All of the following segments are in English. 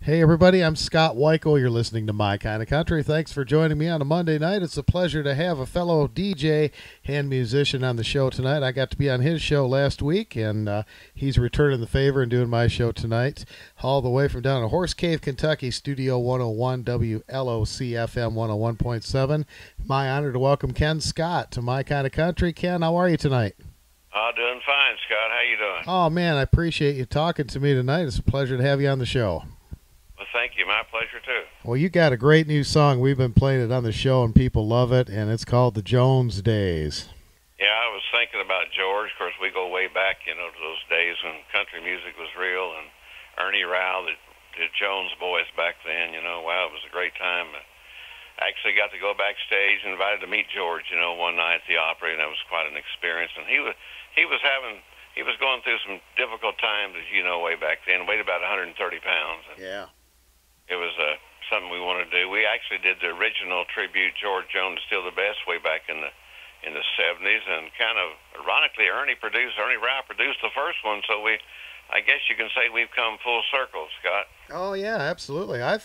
Hey everybody, I'm Scott Wikle. You're listening to My Kind of Country. Thanks for joining me on a Monday night. It's a pleasure to have a fellow DJ and musician on the show tonight. I got to be on his show last week, and he's returning the favor and doing my show tonight, all the way from down in Horse Cave, Kentucky, Studio 101, WLOC FM 101.7. My honor to welcome Ken Scott to My Kind of Country. Ken, how are you tonight? Doing fine, Scott. How you doing? Oh man, I appreciate you talking to me tonight. It's a pleasure to have you on the show. Well, thank you. My pleasure, too. Well, you got a great new song. We've been playing it on the show, and people love it, and it's called The Jones Days. Yeah, I was thinking about George. Of course, we go way back, to those days when country music was real, and Ernie Rao, the Jones boys back then, wow, it was a great time. I actually got to go backstage and invited to meet George, one night at the Opry, and that was quite an experience. And he was going through some difficult times, as you know, way back then. Weighed about 130 pounds. And yeah. It was something we wanted to do. We actually did the original tribute, George Jones Still the Best, way back in the 70s, and kind of ironically, Ernie Rao produced the first one. So I guess you can say we've come full circle, Scott. Oh yeah, absolutely. I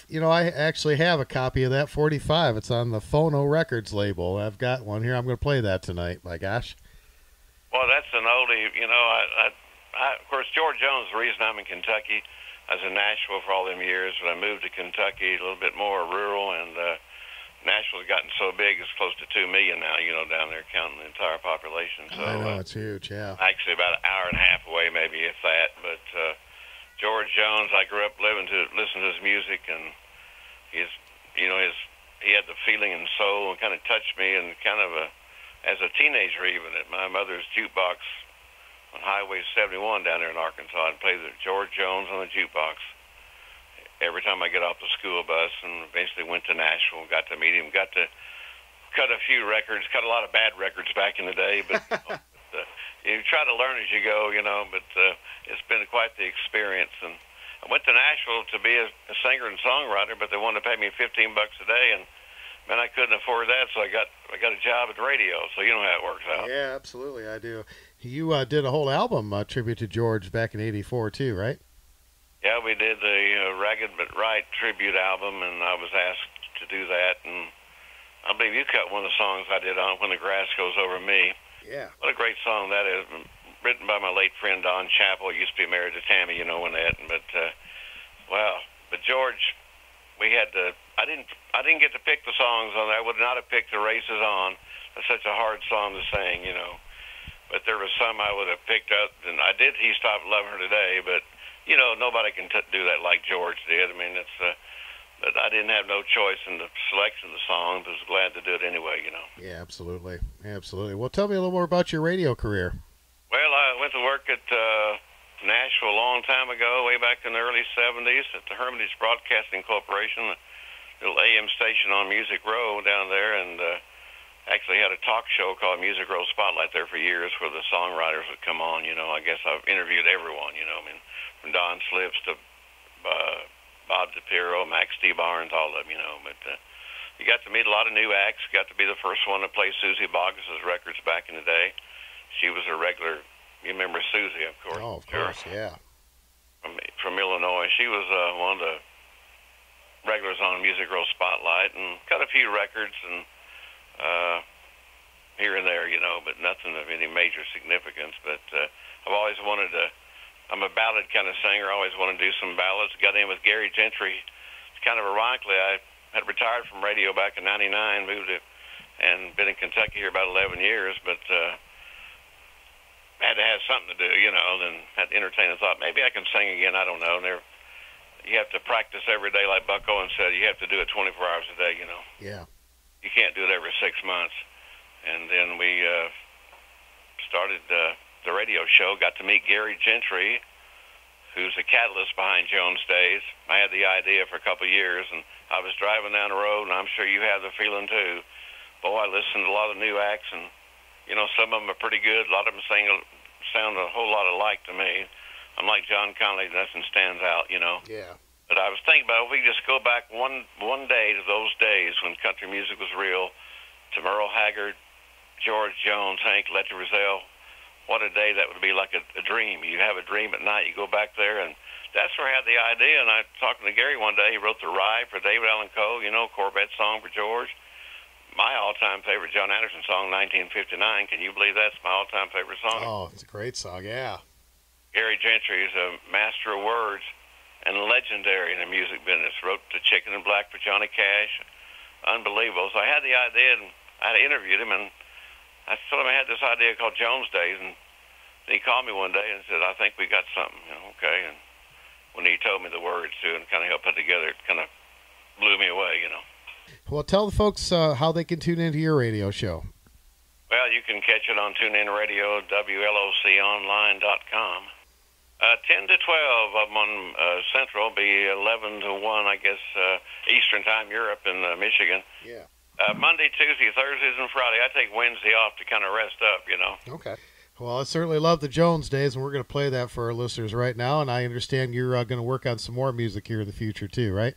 actually have a copy of that 45. It's on the Phono Records label. I've got one here. I'm going to play that tonight. My gosh. Well, that's an oldie. Of course, George Jones. The reason I'm in Kentucky. I was in Nashville for all them years, but I moved to Kentucky, a little bit more rural, and Nashville's gotten so big, it's close to 2 million now, down there, counting the entire population. So I know, it's huge, yeah. Actually about an hour and a half away, maybe, if that. But George Jones, I grew up listening to his music, and he had the feeling and soul, and kind of touched me, and as a teenager even, at my mother's jukebox on Highway 71 down there in Arkansas, and play the George Jones on the jukebox every time I get off the school bus, and eventually went to Nashville, got to meet him, got to cut a few records, cut a lot of bad records back in the day, but you try to learn as you go, but it's been quite the experience. And I went to Nashville to be a singer and songwriter, but they wanted to pay me $15 a day, and man, I couldn't afford that, so I got a job at the radio, so you know how it works out. Yeah, absolutely, I do. You did a whole album tribute to George back in '84 too, right? Yeah, we did the Ragged But Right tribute album, and I was asked to do that, and I believe you cut one of the songs I did on When the Grass Goes Over Me. Yeah. What a great song that is, written by my late friend Don Chappell. He used to be married to Tammy, when that, but George, I didn't get to pick the songs on there. I would not have picked The Races On. That's such a hard song to sing, But there was some I would have picked up, and I did He Stopped Loving Her Today, but, nobody can do that like George did. I mean, but I didn't have no choice in the selection of the songs, but was glad to do it anyway, Yeah, absolutely. Absolutely. Well, tell me a little more about your radio career. Well, I went to work at Nashville a long time ago, way back in the early 70s, at the Hermitage Broadcasting Corporation, a little AM station on Music Row down there, and actually had a talk show called Music Row Spotlight there for years, where the songwriters would come on. I guess I've interviewed everyone. From Don Slips to Bob DePiro, Max D. Barnes, all of them. But you got to meet a lot of new acts. Got to be the first one to play Susie Bogus's records back in the day. She was a regular. You remember Susie, of course. Oh, of course, yeah. From Illinois, she was one of the regulars on Music Row Spotlight, and got a few records and here and there, but nothing of any major significance. But I've always wanted to. I'm a ballad kind of singer. I always wanted to do some ballads. Got in with Gary Gentry. It's kind of ironically, I had retired from radio back in '99, moved to, and been in Kentucky here about 11 years, but had to have something to do, then had to entertain the thought, maybe I can sing again. I don't know. And you have to practice every day, like Buck Owens said. You have to do it 24 hours a day, Yeah. You can't do it every 6 months. And then we started the radio show, got to meet Gary Gentry, who's the catalyst behind Jones Days. I had the idea for a couple of years, and I was driving down the road, and I'm sure you have the feeling too. Boy, I listened to a lot of new acts, and, some of them are pretty good. A lot of them sound a whole lot alike to me. I'm like John Connolly, nothing stands out, Yeah. But I was thinking about if we just go back one day to those days when country music was real, to Merle Haggard, George Jones, Hank Ledger-Rizal. What a day that would be, like a dream. You have a dream at night, you go back there, and that's where I had the idea. And I was talking to Gary one day. He wrote the ride for David Allan Coe, you know, Corvette song for George. My all-time favorite John Anderson song, 1959. Can you believe that's my all-time favorite song? Oh, it's a great song, yeah. Gary Gentry is a master of words and legendary in the music business. Wrote The Chicken in Black for Johnny Cash. Unbelievable. So I had the idea, and I interviewed him, and I told him I had this idea called Jones Days, and he called me one day and said, I think we got something. You know, okay. And when he told me the words, too, and kind of helped put together, it kind of blew me away, you know. Well, tell the folks how they can tune into your radio show. Well, you can catch it on TuneIn Radio, WLOConline.com. 10 to 12 of them on Central, be 11 to 1, I guess, Eastern Time, Europe and Michigan. Yeah. Monday, Tuesday, Thursdays, and Friday. I take Wednesday off to kind of rest up, you know. Okay. Well, I certainly love the Jones Days, and we're going to play that for our listeners right now, and I understand you're going to work on some more music here in the future, too, right?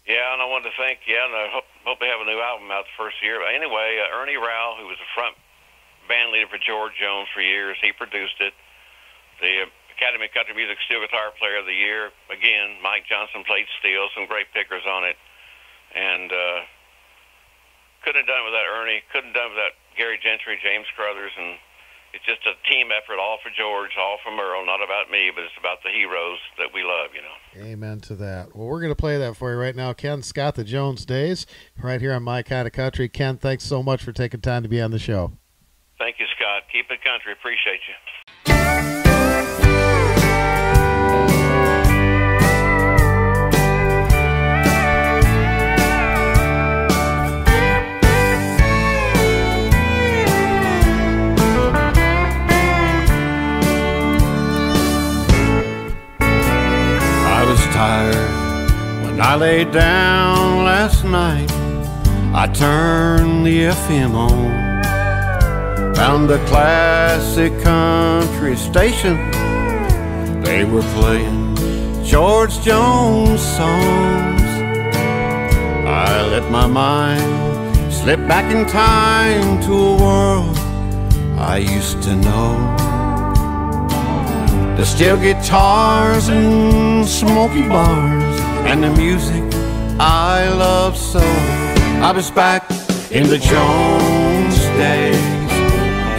Yeah, and I wanted to thank, and I hope they have a new album out the first year. But anyway, Ernie Rowell, who was the front band leader for George Jones for years, he produced it. The Academy of Country Music Steel Guitar Player of the Year, again, Mike Johnson played steel, some great pickers on it. And couldn't have done it without Ernie, couldn't have done it without Gary Gentry, James Carruthers, and it's just a team effort, all for George, all for Merle, not about me, but it's about the heroes that we love, you know. Amen to that. Well, we're going to play that for you right now. Ken Scott, the Jones Days, right here on My Kind of Country. Ken, thanks so much for taking time to be on the show. Thank you, Scott. Keep it country. Appreciate you. Tired when I laid down last night. I turned the FM on, found the classic country station. They were playing George Jones songs. I let my mind slip back in time to a world I used to know. The steel guitars and smoky bars and the music I love so. I was back in the Jones days.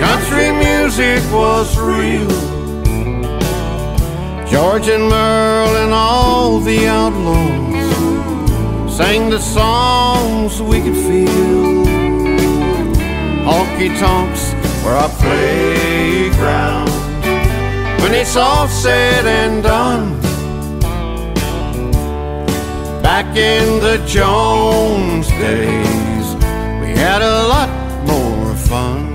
Country music was real. George and Merle and all the outlaws sang the songs we could feel. Honky tonks were our playground. When it's all said and done, back in the Jones days, we had a lot more fun.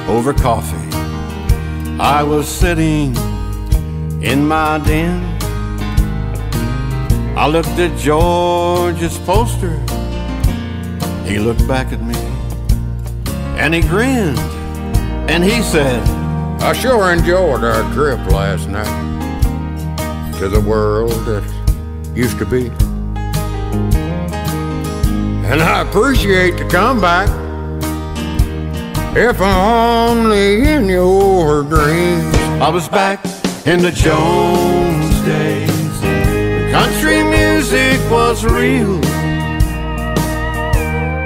Over coffee, I was sitting in my den. I looked at George's poster. He looked back at me and he grinned and he said, I sure enjoyed our trip last night to the world that used to be, and I appreciate the comeback. If only in your dreams. I was back in the Jones days. The country music was real.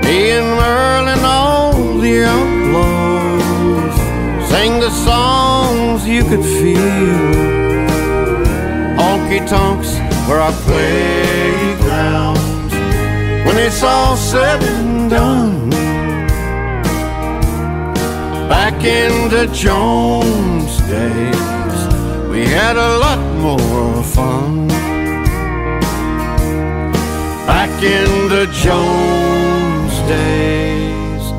Me and Merle and all the outlaws sang the songs you could feel. Honky tonks were our playgrounds. When it's all said and done, back in the Jones days, we had a lot more fun. Back in the Jones days,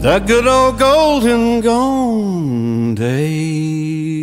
the good old golden gone days.